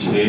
6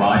5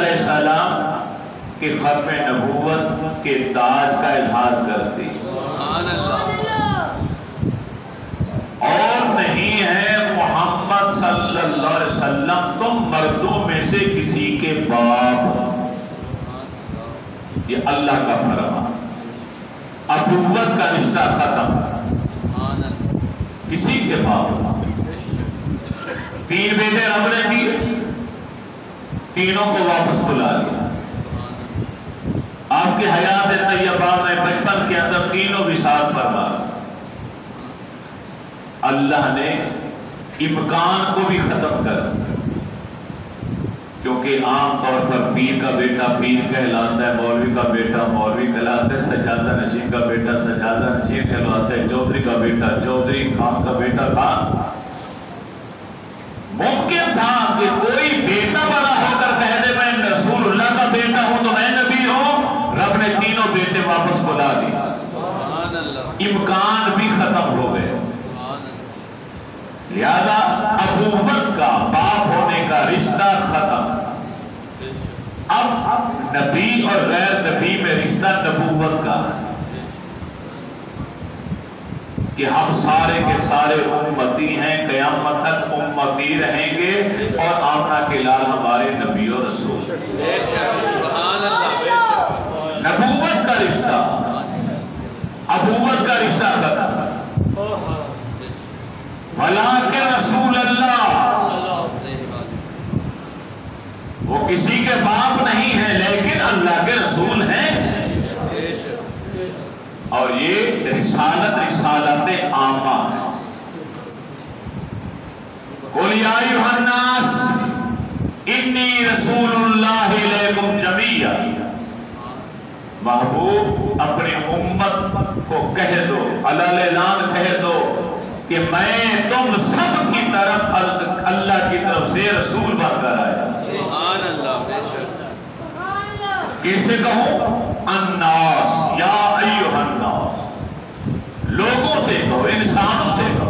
علیہ السلام کے ختم نبوت کے تاج کا اظہار کرتی اور نہیں ہے محمد صلی اللہ علیہ وسلم تم مردوں میں سے کسی کے باپ، یہ اللہ کا فرمان، ابوت کا رشتہ ختم، کسی کے باپ۔ 3 بیٹے رب نے دیے، تینوں کو واپس بلا لیا۔ آپ کی حیات طیبہ میں بچپن کے اندر تینوں وصال فرما، اللہ نے امکان کو بھی ختم کر دیا، کیونکہ عام طور پر پیر کا بیٹا پیر کہلاتا ہے، مولوی کا بیٹا مولوی کہلاتا ہے، سجادہ نشین کا بیٹا سجادہ نشین کہلاتا ہے، چودھری کا بیٹا چودھری، خان کا بیٹا خان۔ ممکن تھا کہ کوئی بیٹا بڑا ہو کر کہہ دے میں رسول اللہ کا بیٹا ہوں تو میں نبی ہوں، رب نے تینوں بیٹے واپس بلا دیا، امکان بھی ختم ہو گئے۔ لہذا ابوت کا باپ ہونے کا رشتہ ختم، اب نبی اور غیر نبی میں رشتہ نبوت کا ہے کہ ہم سارے کے سارے امتی ہیں، قیامت تک امتی رہیں گے، اور آمنہ کے لال ہمارے نبی و رسول۔ نبوت کا رشتہ، ابوت کا رشتہ ختم، ولیکن رسول اللہ وہ کسی کے باپ نہیں ہے لیکن اللہ کے رسول ہیں، اور یہ رسالت عامہ ہے۔ قُلْ يَا أَيُّهَا النَّاسُ إِنِّي رَسُولُ اللَّهِ إِلَيْكُمْ جَمِيعًا، محبوب اپنی امت کو کہہ دو، اعلان کہہ دو کہ میں تم سب کی طرف اللہ کی طرف سے رسول بن کر آیا۔ سبحان اللہ، کیسے کہوں؟ الناس، یا ایھا الناس، لوگوں سے کہو، انسانوں سے کہو۔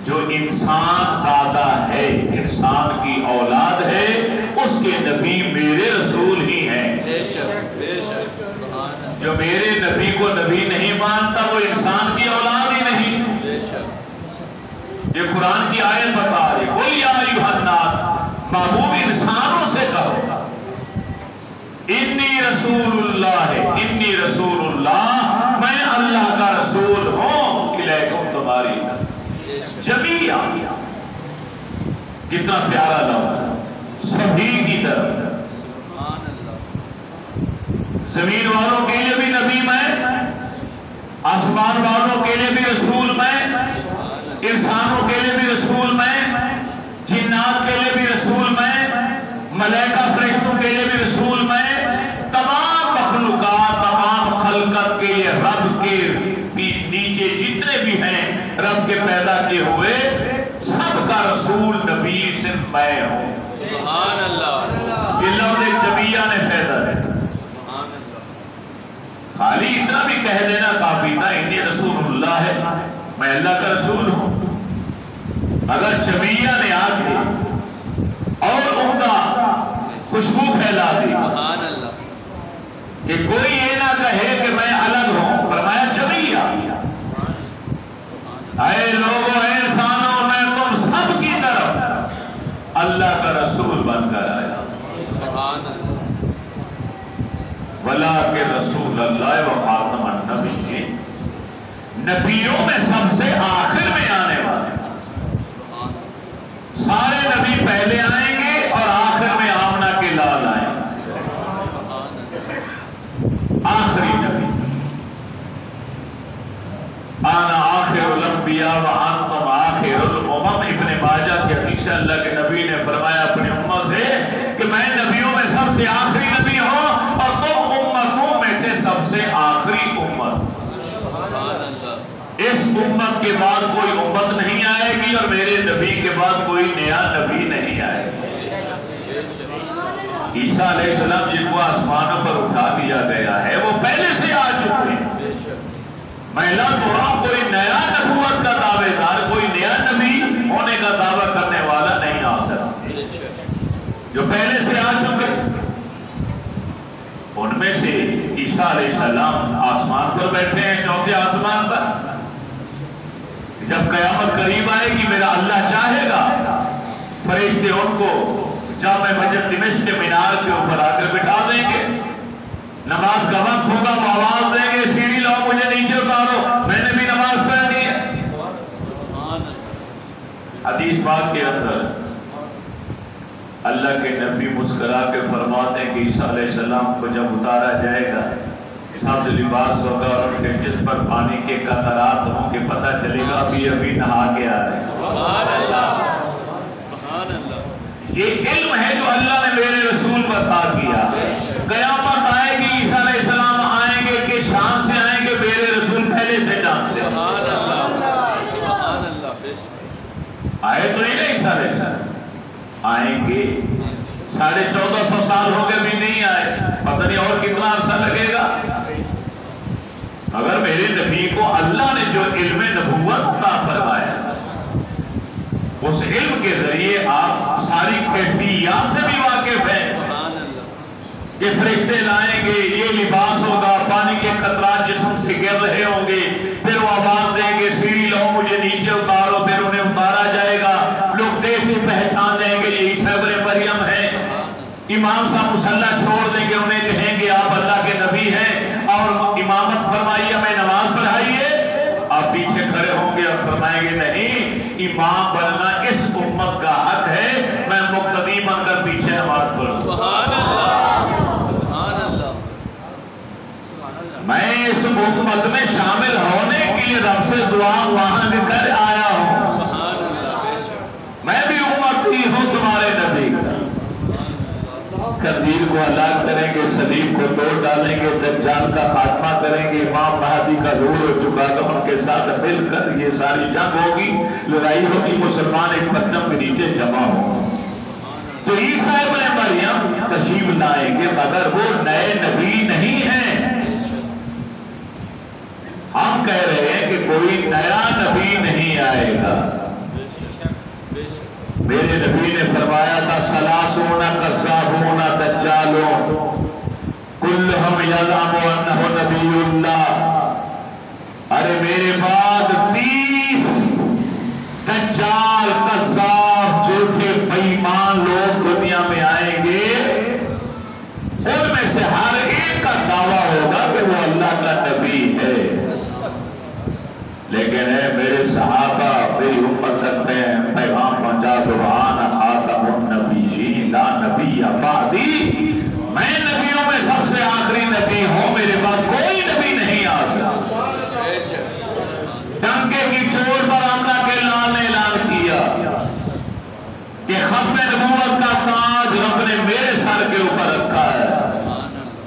جو انسان زادہ ہے، انسان کی اولاد ہے، اس کے نبی میرے رسول ہی ہیں۔ جو میرے نبی کو نبی نہیں مانتا وہ انسان کی اولاد ہی نہیں۔ یہ قرآن کی آیت بتا رہی، قُلْ يَا أَيُّهَا النَّاسُ، محبوب انسانوں سے کہو، انی رسول اللہ، انی رسول اللہ، میں اللہ کا رسول ہوں، الیکم تمہاری جمیعا، کتنا پیارا لفظ، سبھی کی طرف، زمین والوں کے لیے بھی نبی میں، آسمان والوں کے لیے بھی رسول میں، انسانوں کے لیے بھی رسول میں، جنات کے لیے بھی رسول میں، ملائکہ فرشتوں کے لیے بھی رسول میں، تمام مخلوقات، تمام خلقت کے لیے، رب کے نیچے جتنے بھی ہیں رب کے پیدا کیے ہوئے، سب کا رسول نبی صرف میں ہوں۔ سبحان اللہ، یہ لفظ جمیعہ نے فائدہ ہے۔ خالی اتنا بھی کہہ دینا کافی تھا، انی رسول اللہ ہے، میں اللہ کا رسول ہوں۔ اگر جمیعہ نے آ کے اور عمدہ خوشبو پھیلا دی کہ کوئی یہ نہ کہے کہ میں الگ ہوں، فرمایا جمیعہ، اے لوگوں، اے انسانوں، میں تم سب کی طرف اللہ کا رسول بن کر آیا۔ وَلَٰكِن رسول اللہ و خاتم النبیین، نبیوں میں سب سے آخر میں آنے والے، سارے نبی پہلے آئیں گے اور آخر میں آمنہ کے لال آئیں گے، آخری نبی۔ آنا آخر الانبیاء و انتم آخر الامم، ابن ماجہ کے حدیث اللہ کے نبی نے فرمایا اپنی امت سے کہ میں نبیوں میں سب سے آخری نبی ہوں اور تم امتوں میں سے سب سے آخری امت۔ اس امت کے بعد کوئی امت نہیں آئے گی اور میرے نبی کے بعد کوئی نیا نبی نہیں آئے گا۔ عیسیٰ علیہ السلام جن کو آسمانوں پر اٹھا دیا گیا ہے وہ پہلے سے آ چکے ہیں۔ میں اللہ تو ہم کوئی نیا نبوت کا دعوے دار، کوئی نیا نبی ہونے کا دعویٰ کرنے والا نہیں آ سکتا، جو پہلے سے آ چکے، ان میں سے عیسیٰ علیہ السلام آسمان پر بیٹھے ہیں، چوتھے آسمان پر۔ جب قیامت قریب آئے گی، میرا اللہ چاہے گا، فرشتے ان کو جامع مسجد دمشق کے مینار کے اوپر آ کر بٹھا دیں گے۔ نماز کا وقت ہوگا، وہ آواز دیں گے، سیڑھی لاؤ، مجھے نیچے اتارو، میں نے بھی نماز پڑھنی ہے۔ حدیث پاک کے اندر اللہ کے نبی مسکرا کے فرماتے ہیں کہ عیسیٰ علیہ السلام کو جب اتارا جائے گا، سبز لباس ہوگا اور ان کے جسم پر پانی کے قطرات ہوں کہ پتہ چلے گا ابھی نہا کے آ رہے ہیں۔ سبحان اللہ، سبحان اللہ۔ یہ علم ہے جو اللہ نے میرے رسول پر عطا کیا۔ قیامت آئے گی، عیسیٰ علیہ السلام آئیں گے کہ شان سے آئیں گے، میرے رسول پہلے سے جانتے ہیں۔ سبحان اللہ، سبحان اللہ۔ آئے تو نہیں نا عیسیٰ علیہ السلام، آئیں گے، 1450 سال ہو گئے بھی نہیں آئے، پتہ نہیں اور کتنا عرصہ لگے گا۔ اگر میرے نبی کو اللہ نے جو علم نبوت عطا فرمایا، اس علم کے ذریعے آپ ساری کیفیات سے بھی واقف ہیں۔ یہ فرشتے لائیں گے، یہ لباس ہوگا، پانی کے قطرات جسم سے گر رہے ہوں گے، پھر وہ آواز دیں گے، سیڑھی لاؤ، مجھے نیچے اتارو، پھر انہیں اتارا جائے گا۔ لوگ دیکھ کے پہچان لیں گے یہ عیسیٰ ابن مریم ہے۔ امام صاحب مصلی چھوڑ دیں گے، انہیں کہیں گے آپ اللہ کے نبی ہیں اور امامت فرمائیے، ہمیں نماز پڑھائیے۔ آپ پیچھے کھڑے ہوں گے اور فرمائیں گے نہیں، امام بننا اس امت کا حق ہے، میں مقتدی بن کر پیچھے نماز پڑھوں۔ سبحان اللہ، سبحان اللہ۔ میں اس امت میں شامل ہونے کے لیے رب سے دعا وہاں لے کر آیا ہوں۔ میں بھی امتی ہوں تمہارے نبی کا۔ قندیل کو ہلاک کریں گے، صلیب کو توڑ ڈالیں گے، دجال کا خاتمہ کریں گے، امام مہدی کا ظہور ہو چکا ہے، ان کے ساتھ مل کر یہ ساری جنگ ہوگی، لڑائی ہوگی، مسلمان ایک پتھر کے نیچے جمع ہوں۔ تو عیسیٰ ابن مریم تشریف لائیں گے، مگر وہ نئے نبی نہیں ہیں۔ ہم کہہ رہے ہیں کہ کوئی نیا نبی نہیں آئے گا۔ میرے نبی نے فرمایا تھا، سلاسون کذابون دجالون کلہم یزعم انہ نبی اللہ۔ ارے میرے بعد 30 دجال، کذاب، جھوٹے بے ایمان لوگ دنیا میں آئیں گے، ان میں سے ہر ایک کا دعویٰ ہوگا کہ وہ اللہ کا نبی ہے، لیکن اے میرے صحابہ، میری امت تک میں پیغام پہنچا دو، انا خاتم النبیین لا نبی بعدی، میں نبیوں میں سب سے آخری نبی ہوں، میرے بعد کوئی نبی نہیں آ سکتا۔ ڈنکے کی چوٹ پر آمنہ کے لال نے اعلان کیا کہ ختم نبوت کا تاج رب نے میرے سر کے اوپر رکھا ہے،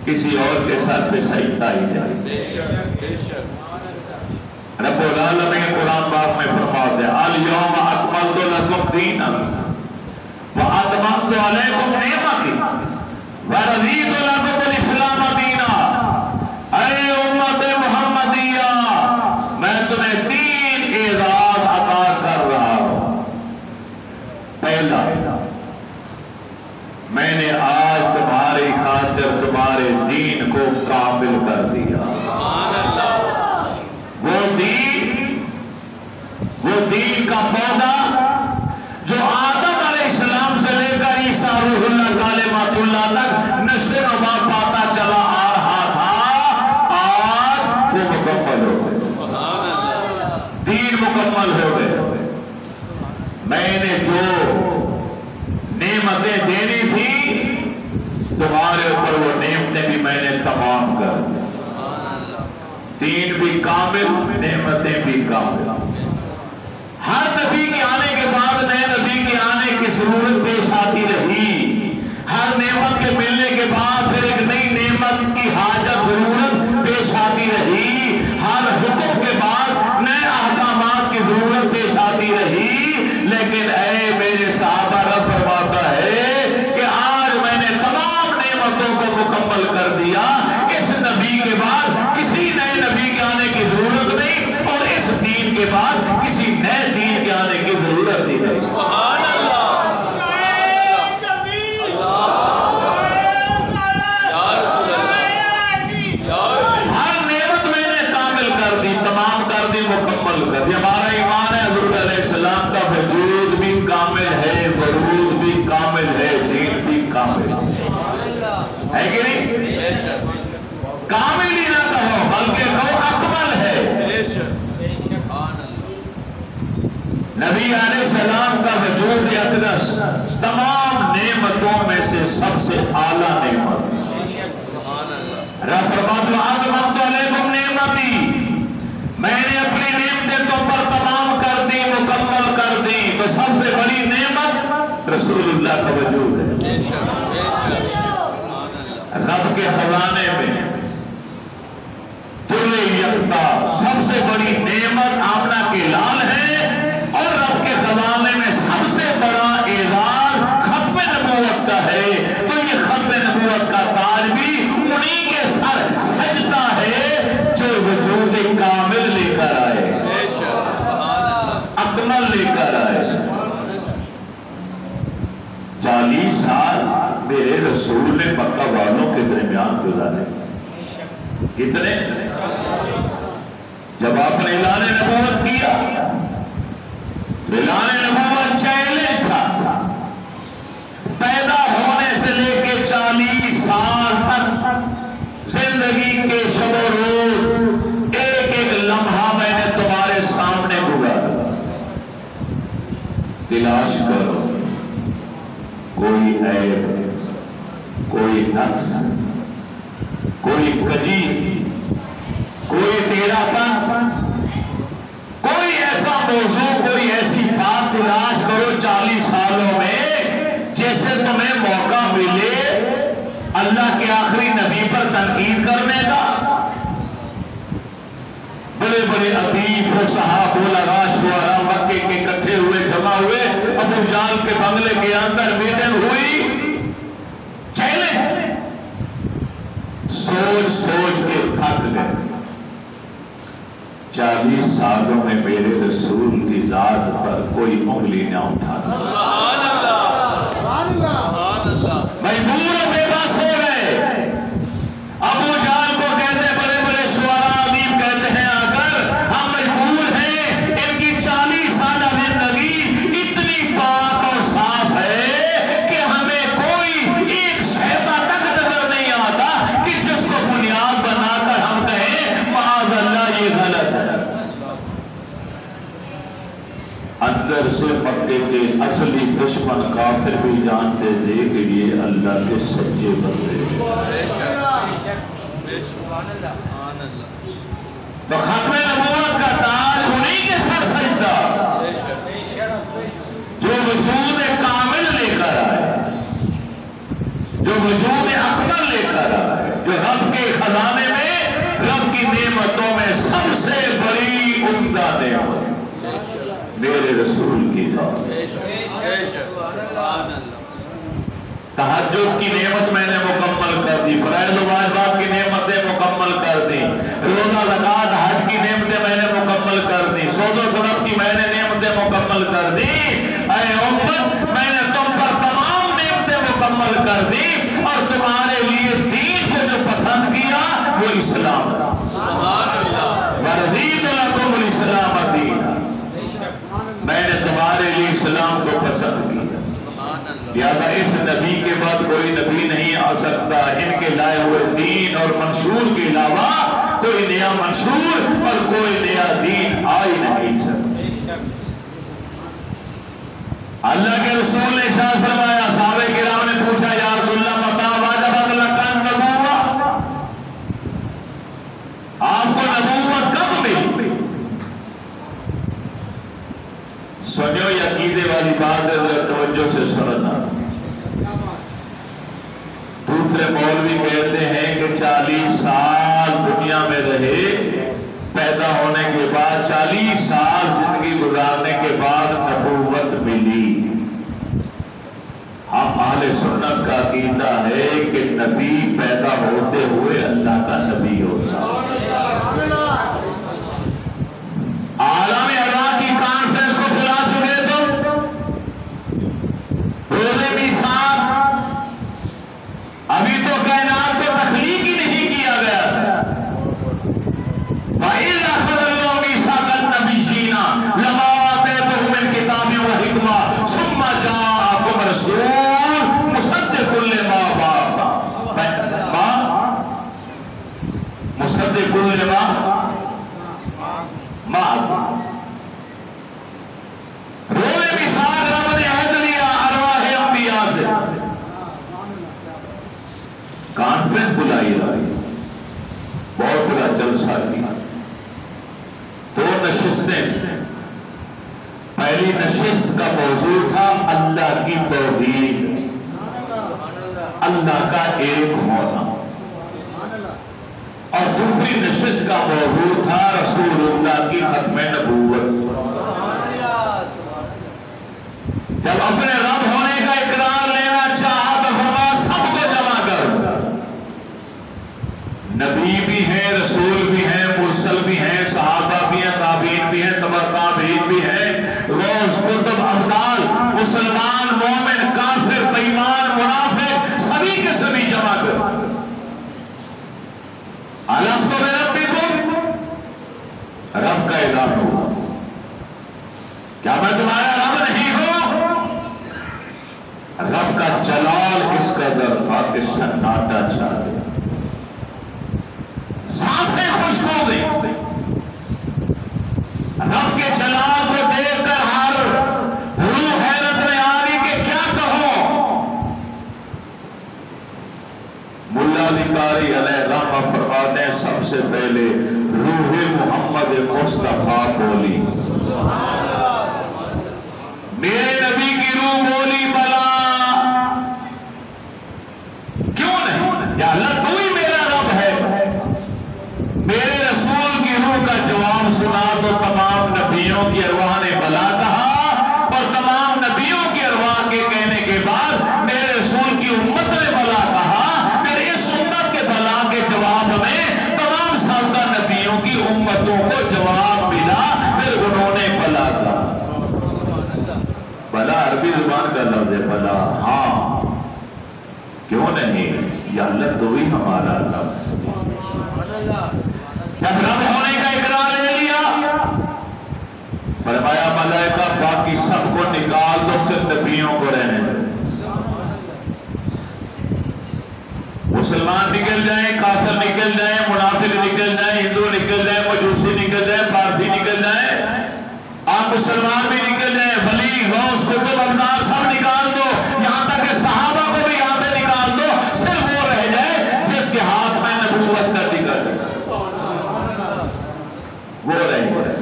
کسی اور کے سر پہ سجدہ ہی نہیں۔ رب العالمین قرآن پاک میں فرماتے ہیں، الیوم اکملت لکم دینکم واتممت علیکم نعمتی ورضیت لکم الاسلام دینا۔ اے امت محمدیہ، میں تمہیں 3 اعزاز عطا کر رہا ہوں۔ پہلا، میں نے آج تمہاری خاطر تمہارے دین کو کامل کر دیا۔ وہ دین کا پودا جو آدم علیہ السلام سے لے کر عیسیٰ روح اللہ کلمۃ اللہ تک نشر و نما پاتا چلا آ رہا تھا، آج وہ مکمل ہو گئے، دین مکمل ہو گئے۔ میں نے جو نعمتیں دینی تھی تمہارے اوپر، وہ نعمتیں بھی میں نے تمام کر دی، دین بھی کامل، نعمتیں بھی کامل۔ ہر نبی کے آنے کے بعد نئے نبی کے آنے کی ضرورت پیش آتی رہی، ہر نعمت کے ملنے کے بعد پھر ایک نئی نعمت کی حاجت ضرورت پیش آتی رہی، ہر حکم کے بعد نئے احکامات کی ضرورت پیش آتی رہی، لیکن اے میرے صحابہ، رب فرماتا ہے کہ آج میں نے تمام نعمتوں کو مکمل کر دیا، اس نبی کے بعد کسی نئے نبی کے آنے کی ضرورت نہیں، اور اس دین کے بعد کسی نئے دین کے آنے کی ضرورت ہی نہیں۔ سبحان اللہ، گئی؟ کامل ہی نہ کہو بلکہ کہو اکمل ہے۔ نبی علیہ السلام کا وجود اقدس تمام نعمتوں میں سے سب سے اعلیٰ نعمت۔ رب فرماتا ہے اَتْمَمْتُ عَلَيْكُمْ نِعْمَتِي، میں نے اپنی نعمتیں تم پر تمام کر دی، مکمل کر دی۔ تو سب سے بڑی نعمت رسول اللہ کا وجود ہے۔ رب کے خزانے میں در یکتا سب سے بڑی نعمت آمنہ کے لال ہے، اور رب کے خزانے میں سب سے بڑا اعزاز ختم نبوت کا ہے۔ تو یہ ختم نبوت کا تاج بھی انہی کے سر سجدہ ہے جو وجود کامل لے کر آئے، اکمل لے کر آئے۔ 40 سال میرے رسول نے مکہ والوں کے درمیان گزارے۔ کتنے؟ جب آپ نے اعلان نبوت کیا، اعلان نبوت چیلنج تھا۔ پیدا ہونے سے لے کے 40 سال تک زندگی کے شب و روز ایک ایک لمحہ میں نے تمہارے سامنے گزارا۔ تلاش کرو کوئی عیب، کوئی نقص، کوئی کجی، کوئی تیرا پن، کوئی ایسا موضوع، کوئی ایسی بات تلاش کرو 40 سالوں میں جیسے تمہیں موقع ملے اللہ کے آخری نبی پر تنقید کرنے کا۔ بڑے بڑے ادیب و صحابہ شعراء مکے کے اکٹھے ہوئے، جمع ہوئے، ابو جہل کے بنگلے کے اندر میٹنگ ہوئی، چیلنج، سوچ سوچ کے تھک گئے۔ 40 سالوں میں میرے رسول کی ذات پر کوئی انگلی نہ اٹھا سکا۔ مجبور و بے بس ہو گئے۔ ابو جہل کو کہتے ہیں، بڑے بڑے شعراء ادیب کہتے ہیں آ کر، ہم مجبور ہیں، ان کی 40 سالہ زندگی اتنی پاک اور صاف ہے کہ ہمیں کوئی ایک شیطہ تک نظر نہیں آتا کہ جس کو بنیاد بنا کر ہم کہیں معاذ اللہ یہ غلط ہے۔ اندر سے مکے کے اصلی دشمن کافر بھی جانتے تھے کہ یہ اللہ کے سچے بندے ہیں۔ تو ختم نبوت کا تاج انہی کے سر سجدہ جو وجود کامل لے کر آئے، جو وجود اکمل لے کر آئے، جو رب کے خزانے میں، رب کی نعمتوں میں سب سے بڑی عمدہ نعمت میرے رسول کی ذات۔ تہجد کی نعمت میں نے مکمل کر دی، فرائض و واجبات کی نعمتیں مکمل کر دی، روزہ زکوٰۃ حج کی نعمتیں میں نے مکمل کر دی، سود و صدقہ کی میں نے نعمتیں مکمل کر دی۔ اے امت، میں نے تم پر تمام نعمتیں مکمل کر دی، اور تمہارے لیے دین کو جو پسند کیا وہ اسلام ہے۔ وَرَضِيتُ لَكُمُ الْإِسْلَامَ دِينًا، میں نے تمہارے لیے اسلام کو پسند کیا۔ لہذا اس نبی کے بعد کوئی نبی نہیں آ سکتا، ان کے لائے ہوئے دین اور منشور کے علاوہ کوئی نیا منشور اور کوئی نیا دین آ ہی نہیں سکتا۔ اللہ کے رسول نے ارشاد فرمایا، صحابہ کرام نے پوچھا یا رسول اللہ متى وجبت لك النبوة، آپ کو نبوت کب ملی؟ سنو یہ عقیدے والی بات ہے، توجہ سے سننا۔ دوسرے مولوی کہتے ہیں کہ 40 سال دنیا میں رہے، پیدا ہونے کے بعد 40 سال زندگی گزارنے کے بعد نبوت ملی۔ ہم اہل سنت کا عقیدہ ہے کہ نبی پیدا ہوتے ہوئے اللہ کا نبی ہوتا ہے۔ عالم ارواح کی کانفرنس کو بلا چکے تم، روزے بھی ساتھ، ابھی تو کائنات کو تخلیق ہی نہیں کیا گیا۔ وَإِذْ أَخَذَ اللَّهُ مِيثَاقَ النَّبِيِّينَ لَمَا آتَيْتُكُم مِّن كِتَابٍ وَحِكْمَةٍ ثُمَّ جَاءَكُمْ رَسُولٌ مُصَدِّقٌ لِّمَا مَعَكُمْ کل ماں روئے میثاق رب نے عہد لیا ارواح انبیاء سے، کانفرنس بلائی رہی، بہت بڑا جلسہ کیا، 2 نشستیں، پہلی نشست کا موضوع تھا اللہ کی توحید، اللہ کا ایک ہونا، اور دوسری نشست کا موضوع تھا رسول اللہ کی ختم نبوت۔ جب اپنے رب ہونے کا اقرار لینا چاہا تو فرمایا سب کو جمع کر، نبی بھی ہیں، رسول بھی ہیں، مرسل بھی ہیں، صحابہ بھی ہیں، تابعین بھی ہیں، تبع تابعین بھی ہیں، غوث، قطب، ابدال، مسلمان، مومن، کافر، بے ایمان، منافق، سبھی کے سبھی جمع کر، الستو بربکم، رب کا اعلان ہوا، کیا میں تمہارا رب نہیں ہوں؟ رب کا جلال کس قدر تھا کہ سناٹا چھا گیا، سانسیں خشک ہو گئی، رب کے جلال کو دیکھ کر ہر روح حیرت میں آ رہی کہ کیا کہوں۔ ملا علی قاری علیہ رحمہ فرماتے ہیں سب سے پہلے روح محمد مصطفیٰ بولی، میرے نبی کی روح بولی بلا کیوں نہیں، یا اللہ تو ہی میرا رب ہے۔ میرے رسول کی روح کا جواب سنا تو تمام نبیوں کی ارواح نے بلا کہا، اور تمام نبیوں کی ارواح کے کہنے کے بعد میرے رسول کی امت نے بلا کہا، پھر اس امت کے بلا کے جواب میں تمام سابقہ نبیوں کی امتوں کو جواب ملا، پھر انہوں نے بلا کہا۔ بلا عربی زبان کا لفظ ہے، بلا، ہاں، کیوں نہیں، یا اللہ تو ہی ہمارا رب۔ جب رب ہونے کا اقرار لے لیا، فرمایا ملائکہ باقی سب کو نکال دو، صرف نبیوں کو رہنے دو، مسلمان نکل جائیں، کافر نکل جائیں، منافق نکل جائیں، ہندو نکل جائیں، مجوسی نکل جائیں، پارسی نکل جائیں، آپ مسلمان بھی نکل جائیں، ولی، غوث، قطب، ابدال سب نکال دو، یہاں تک کہ صحابہ کو بھی یہاں سے نکال دو، صرف وہ رہ جائے جس کے ہاتھ میں نبوت کا ٹکٹ ہے، وہ رہ جائے۔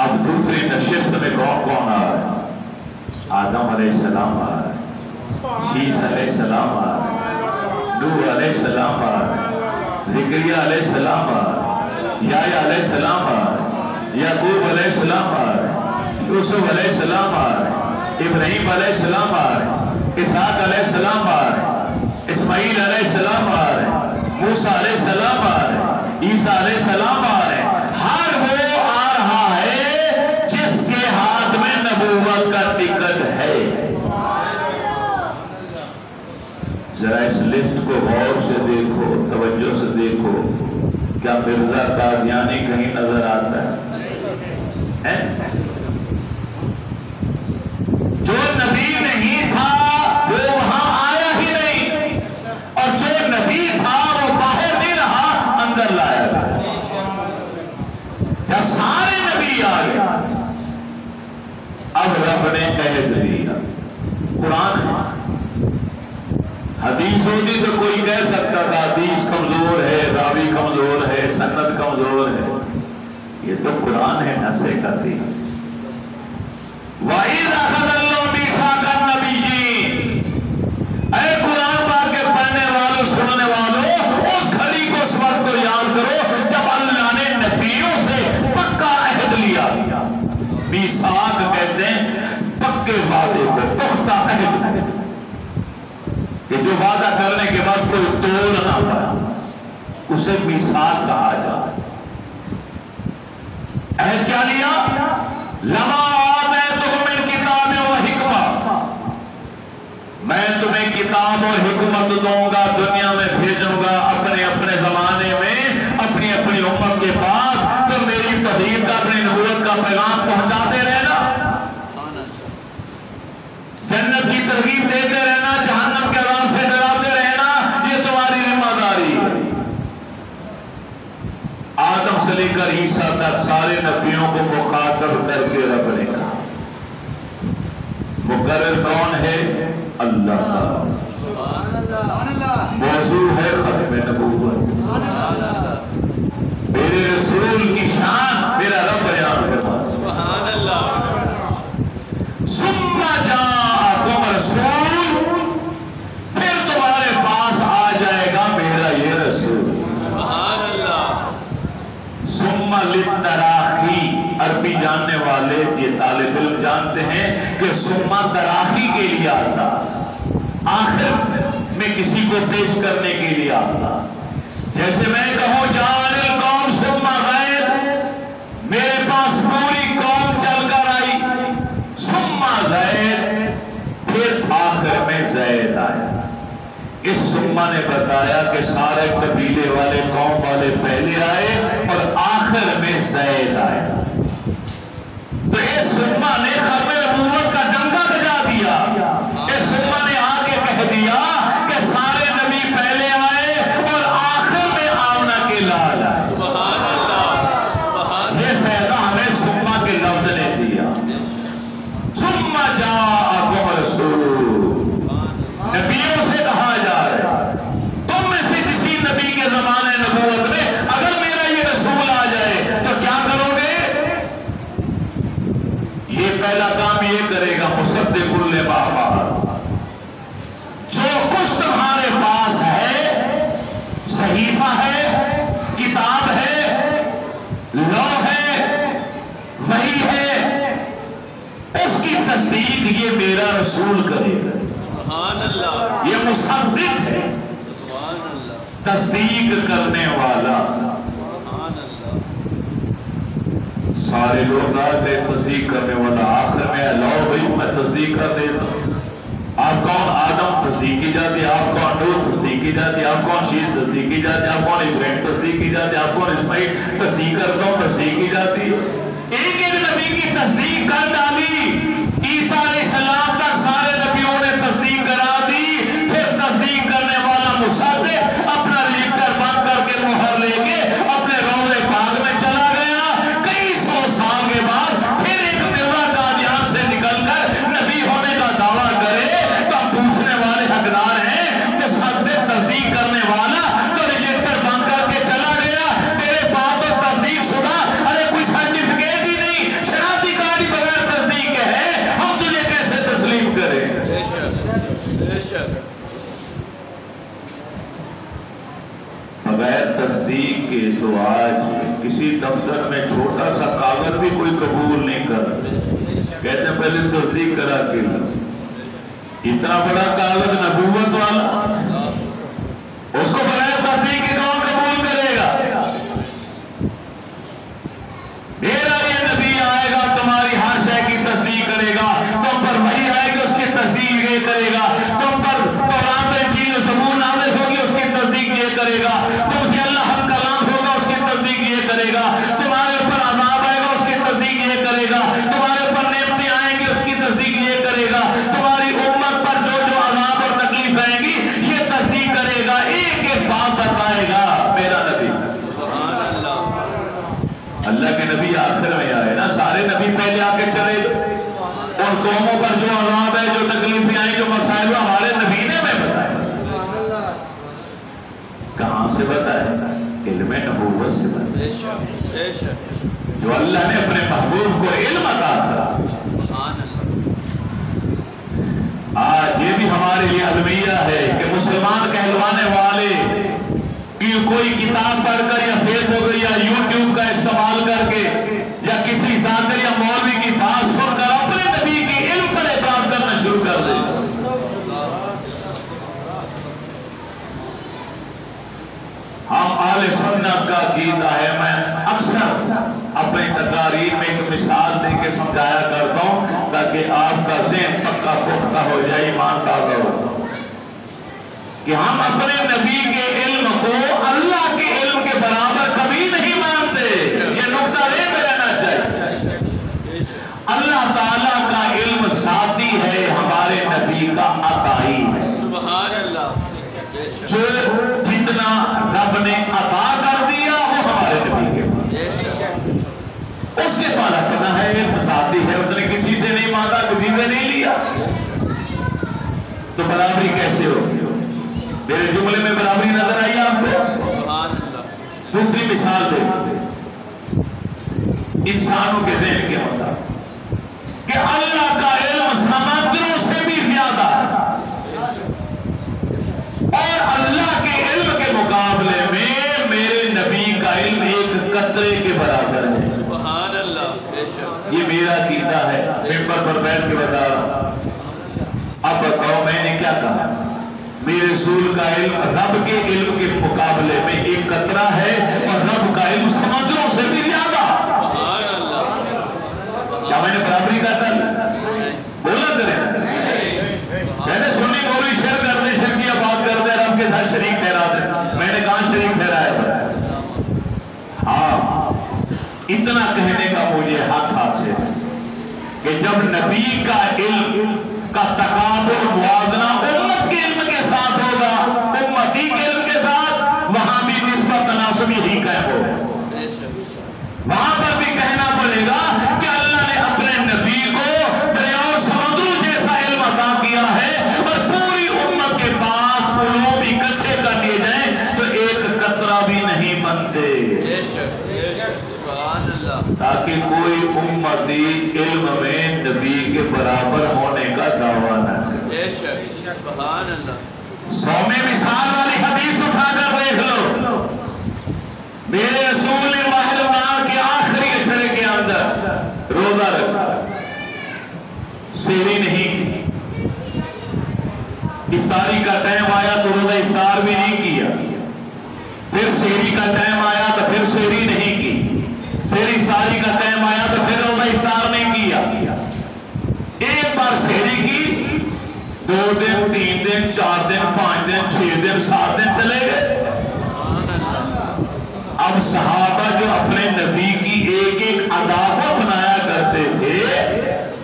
اب دوسری نشست میں کون کون آ رہا ہے؟ آدم علیہ السلام آ رہا ہے، شیس علیہ السلام آ رہا ہے، نوح علیہ السلام آ رہا ہے، زکریا علیہ السلام آ رہا ہے، یحییٰ علیہ السلام آ رہا ہے، یعقوب علیہ السلام آ رہا ہے، یوسف علیہ السلام آ رہا ہے، ابراہیم علیہ السلام آ رہا ہے، اسحاق علیہ السلام آ رہا ہے، اسماعیل علیہ السلام آ رہا ہے، موسیٰ علیہ السلام آ رہا ہے، عیسیٰ علیہ السلام آ رہے ہیں۔ ہر وہ آ رہا ہے جس کے ہاتھ میں نبوت کا ٹکٹ ہے۔ ذرا اس لسٹ کو غور سے دیکھو، توجہ سے دیکھو، کیا مرزا قادیانی کہیں نظر آتا ہے؟ جو نبی نہیں تھا وہ وہاں آیا ہی نہیں، اور جو نبی تھا وہ باہر نہیں رہا، اندر لایا گیا۔ جب سارے نبی آ گئے، اب رب نے عہد لیا، قرآن ہے، حدیث ہوتی تو کوئی کہہ سکتا تھا حدیث کمزور ہے، راوی کمزور ہے، سند کمزور ہے، یہ تو قرآن ہے، نص کرتی ہے۔ وَإِذْ أَخَذَ اللَّهُ مِيثَاقَ النَّبِيِّينَ، اے قرآن پاک کے پڑھنے والوں، سننے والوں، اس گھڑی کو، اس وقت کو یاد کرو جب اللہ نے نبیوں سے پکا عہد لیا۔ میثاق کہتے ہیں پکے وعدے کو، پختہ عہد، کہ جو وعدہ کرنے کے بعد کوئی توڑ نہ پائے، اسے میثاق کہا جائے۔ عہد کیا لیا؟ لما آتیتکم من کتاب و حکمہ، میں تمہیں کتاب اور حکمت دوں گا، دنیا میں بھیجوں گا اپنے اپنے زمانے میں، اپنی اپنی امت کے پاس، تو میری تحریر کا، اپنی نبوت کا پیغام پہنچاتے رہنا، جنت کی ترغیب دیتے رہنا، جہنم کے عذاب سے ڈراتے رہنا، یہ تمہاری ذمہ داری ہے۔ کر عیسیٰ تک سارے نبیوں کو مخاطب کر کے رب نے کہا۔ مقرر کون ہے؟ اللہ تعالیٰ۔ موضوع ہے ختم نبوت۔ میرے رسول کی شان میرا رب بیان کرتا ہے۔ ثم جاءکم رسول، پھر تمہارے پاس آ جائے گا میرا یہ رسول۔ ثم للتراخی، عربی جاننے والے یہ طالب علم جانتے ہیں کہ ثم تراخی کے لیے آتا، آخر میں کسی کو پیش کرنے کے لیے آتا۔ جیسے میں کہوں جان القوم ثم غیر، میرے پاس پوری قوم چل کر آئی، ثم غیر، پھر آخر میں زید آیا۔ اس ثم نے بتایا کہ سارے قبیلے والے قوم والے پہلے آئے اور آخر میں زید آیا۔ تو اس ثم نے ختم نبوت کا ڈنکا بجا دیا۔ اس ثم نے آ کے کہہ دیا کہ سارے نبی پہلے آئے اور آخر میں آمنہ کے لال آئے۔ یہ فائدہ ہمیں ثم کے لفظ نے دیا۔ ثم جاءکم رسول، نبیوں سے کہا جا رہا ہے تم میں سے کسی نبی کے زمانے نبوت میں اگر میرا یہ رسول آ جائے تو کیا کرو گے؟ یہ پہلا کام یہ کرے گا مصدق لما معہ، جو کچھ تمہارے پاس ہے، صحیفہ ہے، کتاب ہے، لوح ہے، وحی ہے، اس کی تصدیق یہ میرا رسول کرے گا۔ یہ مصدق ہے، تصدیق کرنے والا۔ سارے لوگ آتے تصدیق کرنے والا، آخر میں اللہ بھائی میں تصدیق کر دیتا ہوں۔ آپ کون؟ آدم تصدیق کی جاتی، آپ کون؟ نوح تصدیق کی جاتی، آپ کون؟ شیش تصدیق کی جاتی، آپ کون؟ ابراہیم تصدیق کی جاتی، آپ کون؟ اسماعیل تصدیق کرتا ہوں، تصدیق کی جاتی۔ ایک ایک نبی کی تصدیق کر ڈالی، عیسیٰ علیہ السلام تک سارے نبیوں نے تصدیق کرا دی۔ پھر تصدیق کرنے والا مصدق اپنا رجسٹر بند کر کے مہر لے کے اپنے روضے پاک میں چلا گیا۔ کئی سو سال کے بعد پھر ایک مرزا قادیان سے نکل کر نبی ہونے کا دعویٰ کرے تو ہم پوچھنے والے حقدار ہیں۔ مصدق تصدیق کرنے والا تو رجسٹر بند کر کے چلا گیا، تیرے پاس تو تصدیق شدہ ارے کوئی سرٹیفکیٹ ہی نہیں، شناختی کارڈ ہی بغیر تصدیق کے ہے، ہم تجھے کیسے تسلیم کریں؟ بغیر تصدیق کے تو آج کسی دفتر میں چھوٹا سا کاغذ بھی کوئی قبول نہیں کرتا، کہتے ہیں پہلے تصدیق کرا کے لا۔ اتنا بڑا کاغذ نبوت والا، اس کو بغیر تصدیق کے کون قبول کرے گا؟ میرا یہ نبی آئے گا تمہاری ہر شے کی تصدیق کرے گا، تم پر وحی آئے گی اس کی تصدیق یہ کرے گا، تم پر قرآن انجیل و زبور نازل ہوگی اس کی تصدیق یہ کرے گا، تم سے اللہ ہم کلام ہوگا اس کی تصدیق یہ کرے گا، تمہارے اوپر عذاب آئے گا اس کی تصدیق یہ کرے گا، تمہارے اوپر نعمتیں آئیں گی اس کی تصدیق یہ کرے گا، تمہاری امت پر جو جو عذاب اور تکلیف آئیں گی یہ تصدیق کرے گا، ایک ایک بات بتائے گا میرا نبی۔ اللہ کے نبی آخر میں آئے نا، سارے نبی پہلے آ کے چلے گئے، ان قوموں پر جو عذاب ہے جو تکلیفیں آئیں جو مسائل ہمارے نبی نے ہمیں بتائے۔ کہاں سے بتائے؟ علم نبوت سے بتائے، جو اللہ نے اپنے محبوب کو علم عطا کرا۔ آج یہ بھی ہمارے لیے المیہ ہے کہ مسلمان کہلوانے والے کہ کوئی کتاب پڑھ کر یا فیس بک یا یوٹیوب کا استعمال کر کے یا کسی ذاکر یا مولوی کی بات سن کر اپنے نبی کے علم پر اعتراض کرنا شروع کر دے۔ ہم اہل سنت کا عقیدہ ہے، میں اکثر اپنی تقاریر میں ایک مثال دے کے سمجھایا کرتا ہوں تاکہ آپ کا ذہن پکا پختہ ہو جائے، ایمان تازہ ہو، کہ ہم اپنے نبی کے علم کو اللہ کے علم کے برابر کبھی نہیں مانتے۔ یہ نقطہ ذہن میں رہنا چاہیے۔ اللہ تعالیٰ کا علم ذاتی ہے، ہمارے نبی کا عطائی ہے۔ سبحان اللہ۔ جو جتنا رب نے عطا کر دیا وہ ہمارے نبی کے پاس۔ کہتا ہے یہ ذاتی ہے، اس نے کسی سے نہیں مانگا، کسی سے نہیں لیا، تو برابری کیسے ہوگی؟ میرے جملے میں برابری نظر آئی آپ کو؟ دوسری مثال دے انسانوں کے ذہن کے مطابق کہ اللہ کا علم سمندروں سے بھی زیادہ ہے، اور اللہ کے علم کے مقابلے میں میرے نبی کا علم ایک قطرے کے برابر ہے۔ سبحان اللہ، یہ میرا عقیدہ ہے، ممبر پر بیٹھ کے بتا رہا ہوں۔ اب بتاؤ میں نے کیا کہا؟ میرے رسول کا علم رب کے علم کے مقابلے میں ایک قطرہ ہے، اور رب کا علم سمندروں سے بھی زیادہ۔ کیا میں نے برابری کا تھا؟ بولا کریں، میں نے سنی مولوی شیر کرتے شرکیہ بات کرتے رب کے ساتھ شریک ٹھہرا دے، میں نے کہاں شریک ٹھہرایا؟ ہاں، اتنا کہنے کا مجھے حق حاصل ہے کہ جب نبی کا علم کا تقابل موازنہ امت کے علم کے ساتھ ہوگا، امتی کے علم کے ساتھ، وہاں بھی نسبت تناسب ہی قائم ہوگا۔ وہاں پر بھی کہنا پڑے گا کہ اللہ نے اپنے نبی کو دریاؤں سمندروں جیسا علم عطا کیا ہے، اور پوری امت کے پاس علوم اکٹھے کر لیے جائیں تو ایک قطرہ بھی نہیں بنتے، تاکہ کوئی امتی علم میں نبی کے برابر ہونے کا دعویٰ نہ کرے۔ سومے مثال والی حدیث اٹھا کر دیکھ لو، میرے رسول نے ماہ رمضان کے آخری اشرے کے اندر روزہ رکھا، سحری نہیں، افطاری کا ٹائم آیا تو روزہ افطار بھی نہیں کیا، پھر سحری کا ٹائم آیا تو پھر سحری نہیں کی، پھر افطاری کا ٹائم آیا تو پھر روزہ افطار نہیں کیا، ایک بار سحری کی، 2 دن 3 دن 4 دن 5 دن 6 دن 7 دن چلے گئے۔ اب صحابہ جو اپنے نبی کی ایک ایک ادا کو بنایا کرتے تھے،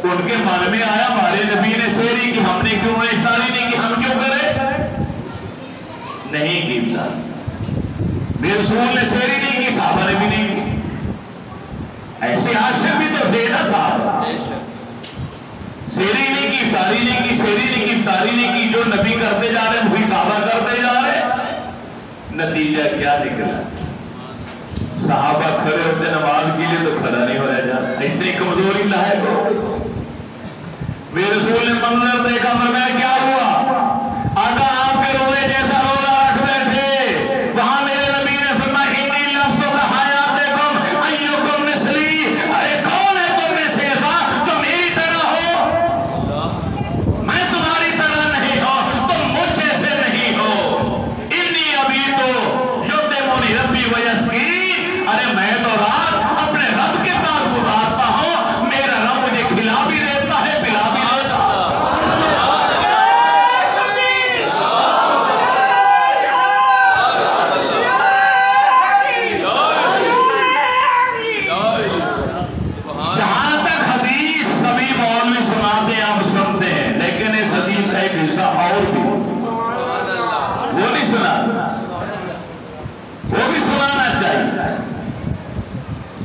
ان کے من میں آیا ہمارے نبی نے سحری کی، ہم نے کیوں افطاری نہیں کی، ہم کیوں کریں؟ نہیں کی افطاری، میرے رسول نے سحری نہیں کی، صحابہ نے بھی نہیں کی۔ ایسے عاشق بھی تو تھے نا صاحب، سحری نہیں کی، افطاری نہیں کی، سحری نہیں کی، افطاری نہیں کی، جو نبی کرتے جا رہے ہیں وہی صحابہ کرتے جا رہے ہیں۔ نتیجہ کیا نکلا؟ صحابہ کھڑے ہوتے نماز کے لیے تو کھڑا نہیں ہو رہا جاتا، اتنی کمزوری لاحق ہو۔ میرے رسول نے منظر دیکھا، فرمایا کیا ہوا؟ آقا آپ کے روزے جیسا روزہ رکھ بیٹھے، وہاں میرے نبی نے فرمایا انی لست کحیاتکم ایکم مثلی، ارے کون ہے تم میں سے ایسا جو میری طرح ہو؟ میں تمہاری طرح نہیں ہوں، تم مجھ جیسے نہیں ہو۔ انی ابھی تو یطعمنی ربی ویسقین، ارے میں تو رات اپنے رب کے پاس گزارتا ہوں، میرا رب مجھے کھلا بھی دیتا ہے، پلا بھی دیتا ہے۔ جہاں تک حدیث سبھی مولوی سناتے ہیں آپ سنتے ہیں، لیکن اس حدیث کا ایک حصہ اور بھی وہ نہیں سنا، وہ بھی سنانا چاہیے۔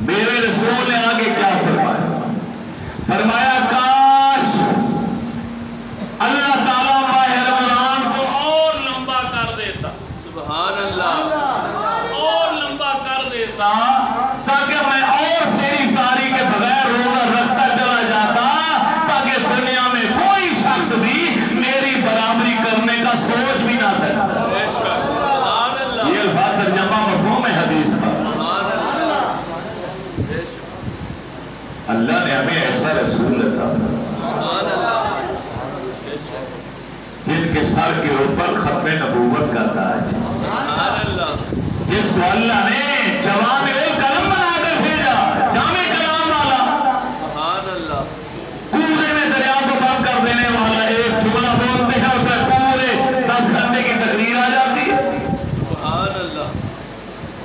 میرے رسول نے آگے کیا فرمایا؟ فرمایا کاش اللہ تعالیٰ ماہ رمضان کو اور لمبا کر دیتا، سبحان اللہ، اور لمبا کر دیتا، تاکہ میں اور سحری افطاری کے بغیر روزہ رکھتا چلا جاتا، تاکہ دنیا میں کوئی شخص بھی میری برابری کرنے کا سوچ بھی نہ سکتا۔ یہ الفاظ ترجمہ مفہوم ہے حدیث کا۔ اللہ نے ہمیں ایسا رسول عطا فرمایا جن کے سر کے اوپر ختم نبوت کا تاج، جس کو اللہ نے جوامع الکلم بنا کر بھیجا، جامع کلام والا، پورے میں دریا کو بند کر دینے والا، ایک جملہ بولتے ہیں اس میں پورے 10 گھنٹے کی تقریر آ جاتی ہے۔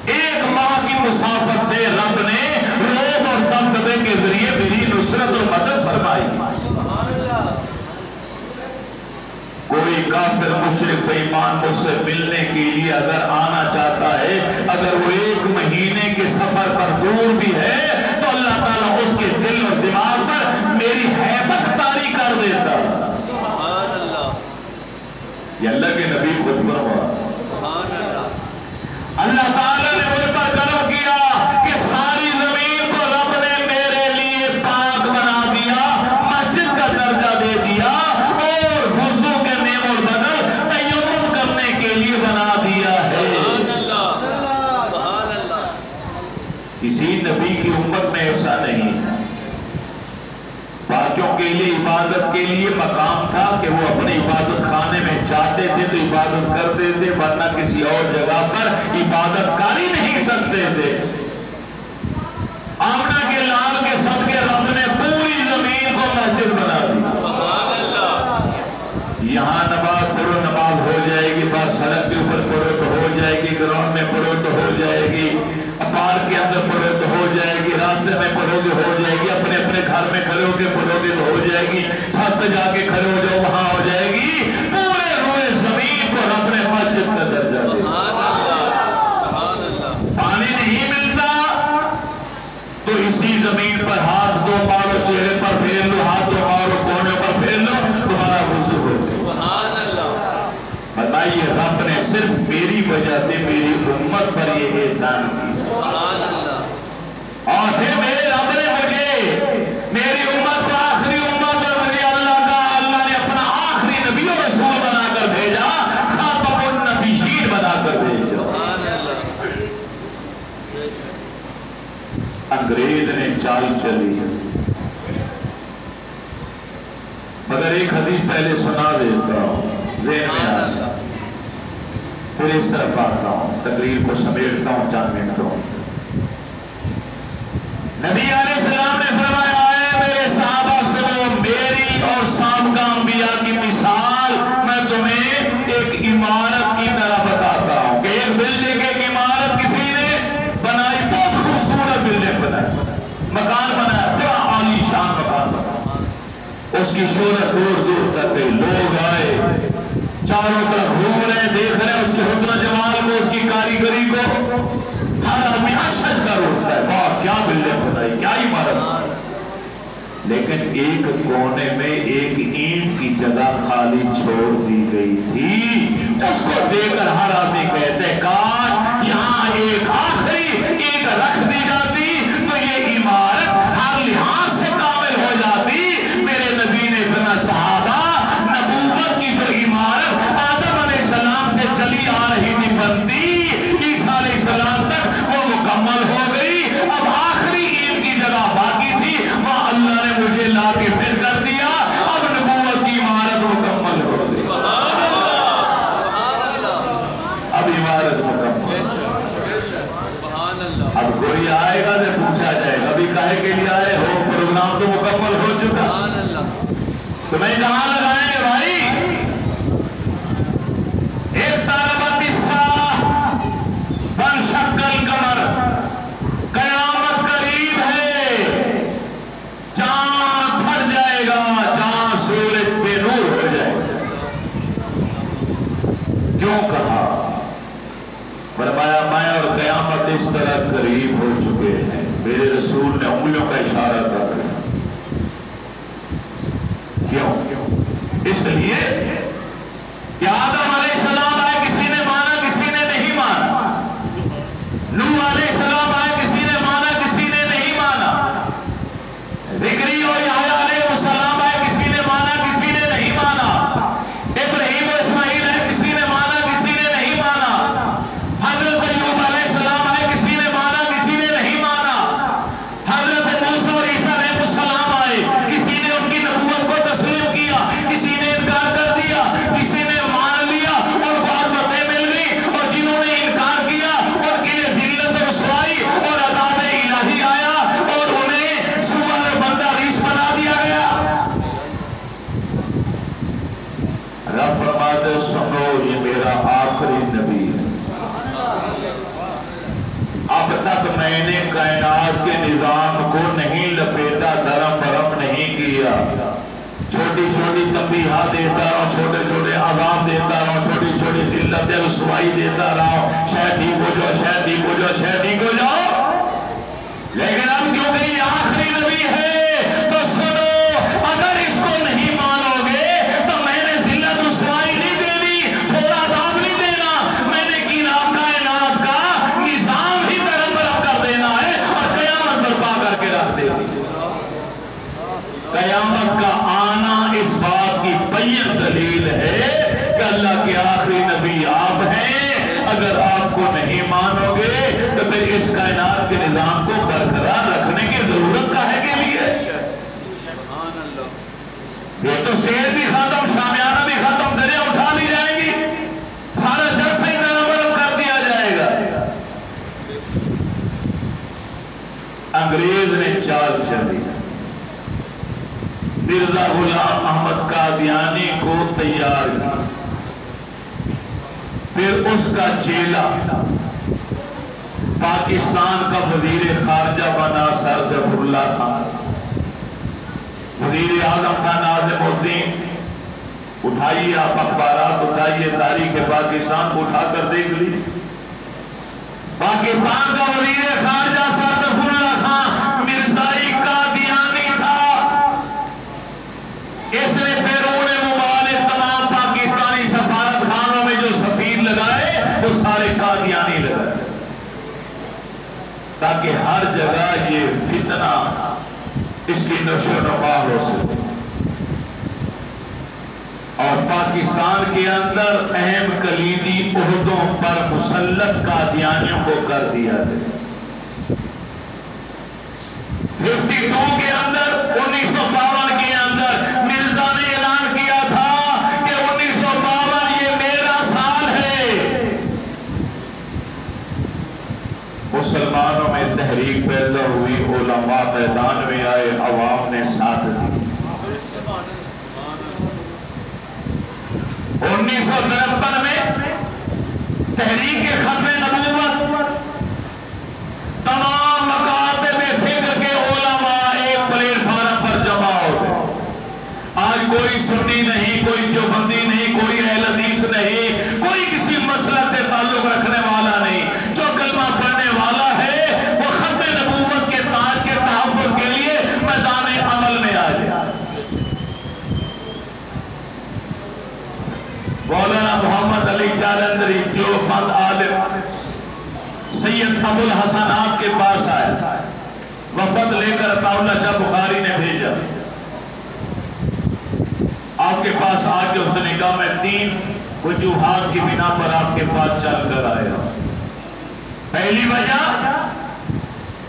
ایک ماہ کی مسافت سے رب نے روب اور دبدبے کے ذریعے میری نصرت اور مدد فرمائی۔ کوئی کافر مشرک بے ایمان مجھ سے ملنے کے لیے اگر آنا چاہتا ہے، اگر وہ 1 مہینے کے سفر پر دور بھی ہے، تو اللہ تعالیٰ اس کے دل اور میری ہیبت طاری کر دیتا. یہ اللہ کے نبی خود فرما. اللہ تعالیٰ نے مجھ پر کرم کیا کہ ساری زمین کو رب نے میرے لیے پاک بنا دیا, مسجد کا درجہ دے دیا, اور وضو کے نیم البدل تیمم کرنے کے لیے بنا دیا ہے. کسی نبی کی امت میں ایسا نہیں ہے. باقیوں کے لیے عبادت کے لیے مقام تھا کہ وہ اپنے عبادت خانے میں جاتے تھے تو عبادت کرتے تھے, ورنہ کسی اور جگہ پر عبادت کر ہی نہیں سکتے تھے. آمنہ کے لال کے صدقے رب نے پوری زمین کو مسجد بنا دی. یہاں نماز پڑھو نماز ہو جائے گی, بس سڑک کے اوپر پڑھو تو ہو جائے گی, گراؤنڈ میں پڑھو تو ہو جائے گی, پارک کے اندر پڑھو تو ہو جائے گی, راستے میں پڑھو گے ہو جائے گی, اپنے اپنے گھر میں کھڑے ہو کے پڑھو گے تو ہو جائے گی, چھت پہ جا کے کھڑے ہو جاؤ وہاں ہو جائے گی. پورے روئے زمین کو رب نے مسجد کا درجہ دیا. پانی نہیں ملتا تو اسی زمین پر ہاتھ دو مارو, چہرے پر پھیر لو, ہاتھ دو مارو, کونے پر پھیر لو, تمہارا وضو ہو جائے. بتائیے رب نے صرف میری وجہ سے میری امت پر یہ احسان کیا, اور پھر میرے رب نے مجھے میری امت کو آخری امت اور مجھے اللہ نے اپنا آخری نبی اور رسول بنا کر بھیجا, خاتم النبیین بنا کر بھیجا. انگریز نے چال چلی, مگر ایک حدیث پہلے سنا دیتا ہوں, ذہن میں آتا, پھر اس طرف آتا ہوں, تقریر کو سمیٹتا ہوں چند منٹوں. نبی علیہ السلام نے فرمایا ہے میرے صحابہ سے وہ میری اور سابقہ انبیاء کی مثال میں تمہیں ایک عمارت کی طرح بتاتا ہوں کہ ایک بلڈنگ, ایک عمارت کسی نے بنائی, بہت خوبصورت بلڈنگ بنائی, مکان بنایا, بڑا عالی شان مکان بنایا. اس کی شہرت دور دور تک گئی, لوگ آئے چاروں طرف گھوم رہے, دیکھ رہے اس کے حسن جمال کو, اس کی کاریگری کو. ہر آدمی اشج کر اٹھتا ہے, واہ کیا بلڈنگ بنائی, کیا عمارت. لیکن ایک کونے میں ایک اینٹ کی جگہ خالی چھوڑ دی گئی تھی. اس کو دیکھ کر ہر آدمی کہتے کاش یہاں ایک آخری اینٹ رکھ دی جاتی تو یہ عمارت ہر لحاظ سے کامل ہو جاتی. میرے نبی نے فرمایا صحابہ, نبوت کی جو عمارت آدم علیہ السلام سے چلی آ رہی تھی بنتی, عیسیٰ علیہ السلام تک وہ مکمل ہو گئی. اب آخری اینٹ کی جگہ باقی تھی, وہ اللہ نے مجھے لا کے پھر کر دیا. اب نبوت کی عمارت مکمل ہو گئی. اب عمارت مکمل. اب کوئی آئے گا تو پوچھا جائے گا ابھی کاہے کے لیے آئے ہو, پروگرام تو مکمل ہو چکا, تمہیں کہاں لگائیں گے بھائی. ایک طالبت الساعہ بن شکل قمر, قیامت قریب ہے, چاند پھٹ جائے گا, چاند سورج بے نور ہو جائے گا. کیوں کہا؟ فرمایا میں اور قیامت اس طرح قریب ہو چکے ہیں. میرے رسول نے انگلیوں کا اشارہ کر دیا. کیوں؟ اس لیے کہ آدم علیہ السلام آئے, کسی نے مانا کسی نے نہیں مانا. نوح علیہ السلام آئے, کسی نے مانا کسی نے نہیں مانا. ذکری اور یحییٰ علیہ السلام آئے, کسی نے مانا کسی نے نہیں مانا. ابراہیم و اسماعیل آئے, کسی نے مانا کسی نے نہیں مانا. حضرت ایوب علیہ السلام آئے, کسی نے مانا کسی نے نہیں مانا. حضرت موسیٰ اور عیسیٰ علیہ السلام آئے, کسی نے ان کی نبوت کو تسلیم کیا, کسی نے انکار کر دیا, کسی نے مان لیا اور بہت باتیں مل گئی. اور جنہوں نے انکار کیا ان کے لیے ذلت و رسوائی اور عذاب الہی آیا اور انہیں سور بندہ ریش بنا دیا گیا. رب فرماتے سنو یہ میرا آخری نبی ہے. اب تک میں نے کائنات کے نظام کو نہیں لپیٹا, دھرم برم نہیں کیا. چھوٹی چھوٹی تنبیہات دیتا رہا ہوں, چھوٹے چھوٹے عذاب دیتا رہا ہوں, چھوٹی چھوٹی ذلت رسوائی دیتا رہا ہوں, شاید ٹھیک ہو جاؤ, شاید ٹھیک ہو جاؤ, شاید ٹھیک ہو جاؤ. لیکن اب کیونکہ یہ آخری نبی ہے تو سنو کو نہیں مانو گے تو پھر اس کائنات کے نظام کو برقرار رکھنے کی ضرورت کاہے کے لیے؟ یہ تو سٹیج بھی ختم، شامیانہ بھی ختم، دریا اٹھا لی جائیں گی، سارا جلسہ ہی نرم کر دیا جائے گا۔ انگریز نے چال چلی، مرزا غلام احمد قادیانی کو تیار کیا، پھر اس کا چیلا پاکستان کا وزیر خارجہ بنا سر ظفر اللہ خان، وزیر اعظم تھا ناظم الدین۔ اٹھائیے آپ اخبارات اٹھائیے، تاریخ پاکستان کو اٹھا کر دیکھ لی، پاکستان کا وزیر خارجہ سر ظفر اللہ خان مرزائی قادیانی تھا۔ اس نے بیرون ممالک تمام پاکستانی سفارت خانوں میں جو سفیر لگائے وہ سارے قادیانی لگائے، تاکہ ہر جگہ یہ فتنہ اس کی نشو و نما ہو سکے، اور پاکستان کے اندر اہم کلیدی عہدوں پر مسلط قادیانیوں کو کر دیا گیا۔ 52 کے اندر 1952 کے اندر مرزا نے اعلان کیا تھا کہ 1952 یہ میرا سال ہے۔ مسلمانوں میں تحریک پیدا ہوئی، علماء میدان میں آئے، عوام نے ساتھ دی۔ 1953 میں تحریک ختم نبوت، تمام مکاتب فکر کے علماء ایک پلیٹ فارم پر جمع ہو گئے۔ آج کوئی سنی نہیں، کوئی دیوبندی نہیں، کوئی اہل حدیث نہیں، کوئی کسی مسلک سے تعلق رکھنے والا نہیں، جو کلمہ پڑھنے والا ہے وہ ختم نبوت کے تاج کے تحفظ کے لیے میدان عمل میں آ جائے۔ مولانا محمد علی جالندری دیوبند عالم سید ابو الحسنات کے پاس آئے، وفد لے کر عطاءاللہ شاہ بخاری نے بھیجا۔ آپ کے پاس آ کے اس نے کہا میں 3 وجوہات کی بنا پر آپ کے پاس چل کر آیا۔ پہلی وجہ،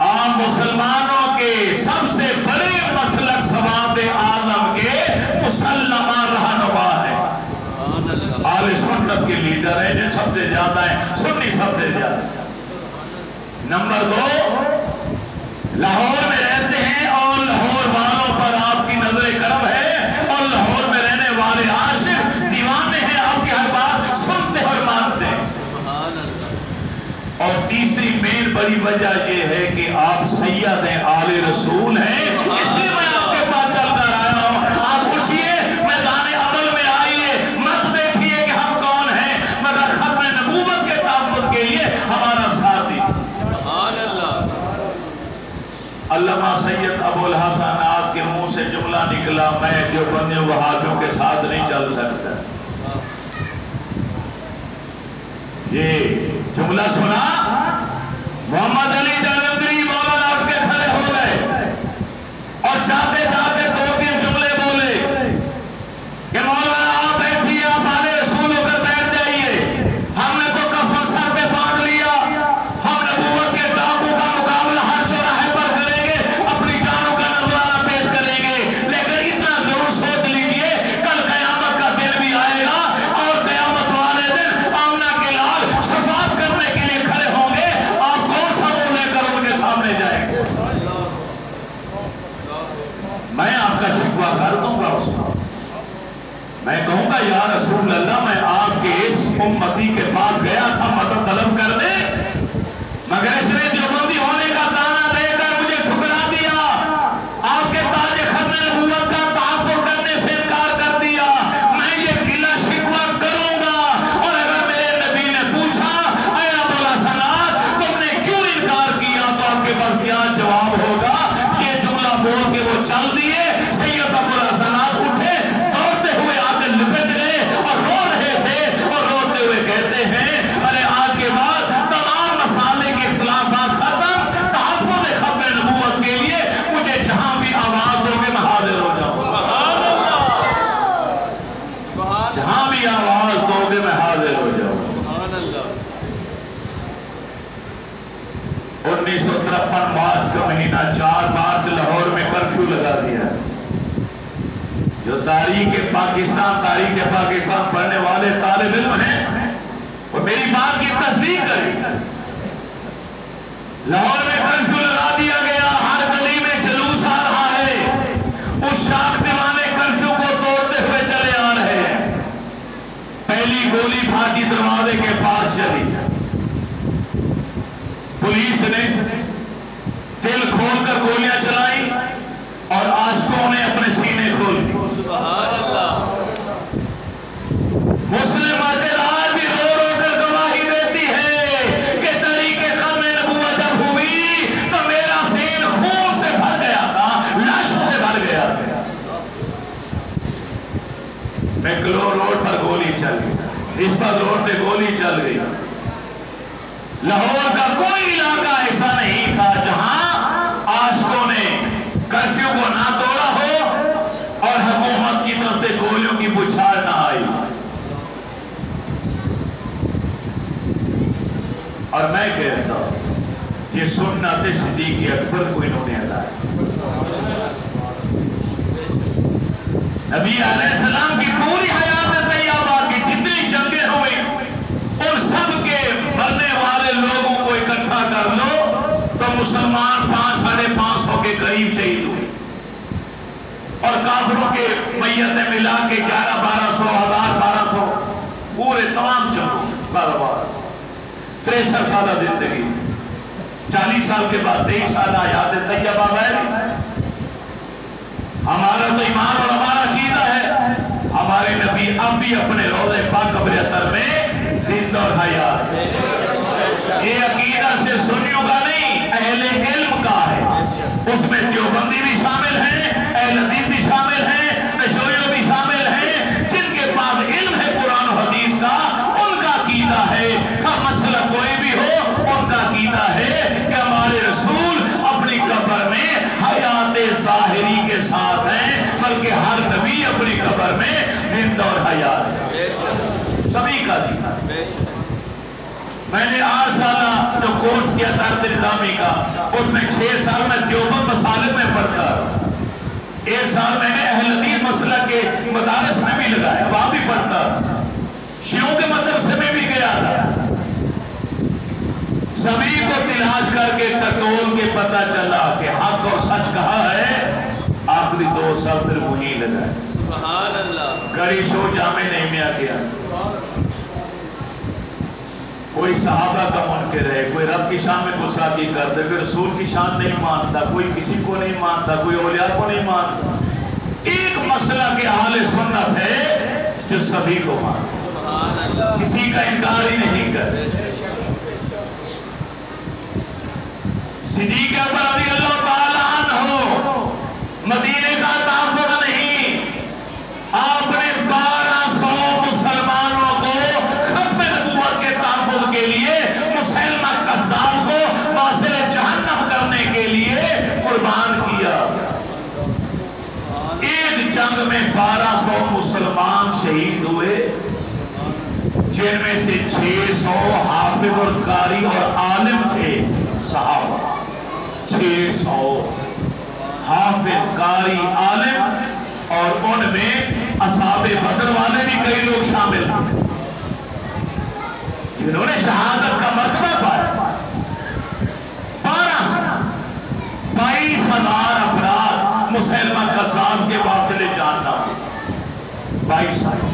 آپ مسلمانوں کے سب سے بڑے مسلک سواد اعظم کے مسلمہ رہنما ہیں، اہل سنت کے لیڈر ہیں، جو سب سے زیادہ ہیں، سنی سب سے زیادہ۔ نمبر 2، لاہور میں رہتے ہیں اور لاہور والوں پر آپ کی نظر کرم ہے، اور لاہور میں رہنے والے عاشق دیوانے ہیں، آپ کی ہر بات سنتے اور مانتے ہیں۔ اور تیسری مین بڑی وجہ یہ ہے کہ آپ سید ہیں، آل رسول ہیں، اس لیے میں آپ کے پاس چل کر آیا ہوں۔ آپ اٹھیے، میدان عمل میں آئیے، مت دیکھیے کہ ہم کون ہیں، مگر ختم نبوت کے تحفظ کے لیے ہمارا ساتھ دی۔ علامہ سید ابو الحسنات کے منہ سے جملہ نکلا، میں دیوبندیوں وہابیوں کے ساتھ نہیں چل سکتا۔ یہ جملہ سنا، محمد علی جالندری مولانا اٹھ کے کھڑے ہو گئے اور جاتے جاتے 2-3 جملے بولے کہ مولانا آپ بیٹھیے، آپ آل رسول ہو کر بیٹھ جائیے، ہم نے تو کفن سر پہ باندھ لیا، ہم نبوت کے ڈاکو کا مقابلہ ہر چوراہے پر کریں گے، اپنی جانوں کا نذرانہ پیش کریں گے، لیکن اتنا ضرور سوچ لیجئے کل قیامت کا دن بھی آئے گا، اور قیامت والے دن آمنہ کے لال شفاعت کرنے کے لیے کھڑے ہوں گے، آپ کون سا منہ لے کر ان 1953 مارچ کا مہینہ 4 مارچ لاہور میں کرفیو لگا دیا. جو تاریخ پاکستان پڑھنے والے طالب علم ہیں وہ میری بات کی تصدیق کریں. لاہور میں کرفیو لگا دیا گیا. ہر گلی میں جلوس آ رہا ہے. اس شاک دیوانے کرفیو کو توڑتے ہوئے چلے آ رہے ہیں. پہلی گولی پھاٹی دروازے کے پاس چلی. پولیس نے دل کھول کر گولیاں چلائی اور عاشقوں نے اپنے سینے کھول دی. سبحان اللہ. مسلم آج بھی رو رو کر گواہی دیتی ہے کہ طریق ختم نبوت جب ہوئی تو میرا سین خون سے بھر گیا تھا, لاشوں سے بھر گیا تھا. بنگلور روڈ پر گولی چل گئی, اس پر روڈ پہ گولی چل گئی. لاہور کا کوئی علاقہ ایسا نہیں تھا جہاں عاشقوں نے کرفیو کو نہ توڑا ہو اور حکومت کی طرف سے گولیوں کی بچھاڑ نہ آئی. اور میں کہتا ہوں یہ سنت صدیق اکبر کو انہوں نے ادا کیا. نبی علیہ السلام کی پوری حیات طیبہ کی جتنی جنگیں ہوئی ان سب کے مرنے والے لوگوں کو اکٹھا کر لو تو مسلمان 500-550 کے قریب شہید ہوئے اور کافروں کے میتیں ملا کے 1100-1200 1000-1200 پورے تمام جنگوں برابر. 63 سالہ زندگی, 40 سال کے بعد 23 سال حیات طیبہ ہے. ہمارا تو ایمان اور ہمارا عقیدہ ہے ہمارے نبی اب بھی اپنے روضہ پاک قبر اطہر میں زندہ اور حیات. یہ عقیدہ صرف سنیوں کا نہیں, اہل علم کا ہے. اس میں دیوبندی بھی شامل ہیں, اہل حدیث بھی شامل ہیں, نشویوں بھی شامل ہیں. جن کے پاس علم ہے قرآن و حدیث کا ان کا عقیدہ ہے کہ مسئلہ کوئی بھی ہو ان کا عقیدہ ہے کہ ہمارے رسول اپنی قبر میں حیات ظاہری کے ساتھ ہیں, بلکہ ہر نبی اپنی قبر میں زندہ اور حیات ہے. سبھی کا دینا. میں نے 8 سالہ جو کورس کیا طرز نظامی کا اس میں 6 سال میں دیوبند مسالک میں پڑھتا, 1 سال میں نے اہل حدیث مسلک کے مدارس میں بھی لگایا, وہاں بھی پڑھتا, شیعوں کے مدرسے میں بھی گیا تھا. سبھی کو تلاش کر کے تٹول کے پتہ چلا کہ حق اور سچ کہا ہے. آخری 2 سال پھر وہی لگائے. سبحان اللہ. گڑی شو جامع نہیں میں کیا. کوئی صحابہ کا منکر ہے, کوئی رب کی شان میں گستاخی کرتا, کوئی رسول کی شان نہیں مانتا, کوئی کسی کو نہیں مانتا, کوئی اولیاء کو نہیں مانتا. ایک مسئلہ کے اہل سنت ہے جو سبھی کو مانتا, کسی کا انکار ہی نہیں کرتا. صدیق اکبر رضی اللہ تعالی عنہ مدینے کا تحفظ نہیں, آپ نے 1200 مسلمانوں کو ختم نبوت کے تحفظ کے لیے مسلمہ قذاب کو واصل جہنم کرنے کے لیے قربان کیا. ایک جنگ میں 1200 مسلمان شہید ہوئے, جن میں سے 600 حافظ اور قاری اور عالم تھے صحابہ. 600 حافظ قاری عالم اور ان میں اصحاب بدر والے بھی کئی لوگ شامل ہیں جنہوں نے شہادت کا مرتبہ پایا. 22,000 افراد مسلمہ قذاب کے واصل جاننا 22 سال.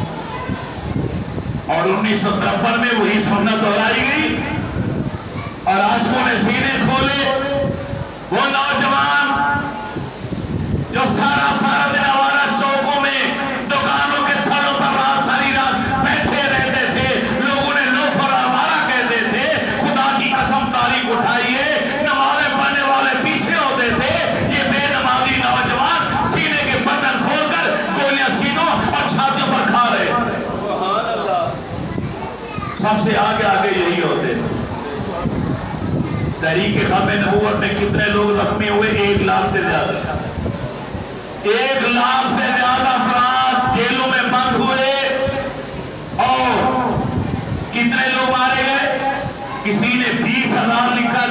اور 1953 میں وہی سنت دہرائی گئی اور عاشقوں نے سینے کھولے. وہ نوجوان جو سارا دن ہمارا چوکوں میں دکانوں کے تھڑوں پر ساری رات بیٹھے رہتے تھے, لوگوں نے لوفر ہمارا کہتے تھے, خدا کی قسم تاریخ اٹھائیے, نمازیں پڑھنے والے پیچھے ہوتے تھے. یہ بے نمازی نوجوان سینے کے بٹن کھول کر گولیاں سینوں اور چھاتیوں پر کھا رہے. سب سے آگے یہی ہوتے ہیں. تحریک ختم نبوت میں کتنے لوگ زخمی ہوئے؟ 1 لاکھ سے زیادہ. 1 لاکھ سے زیادہ افراد جیلوں میں بند ہوئے. اور کتنے لوگ مارے گئے؟ کسی نے 20,000 لکھا,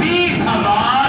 20,000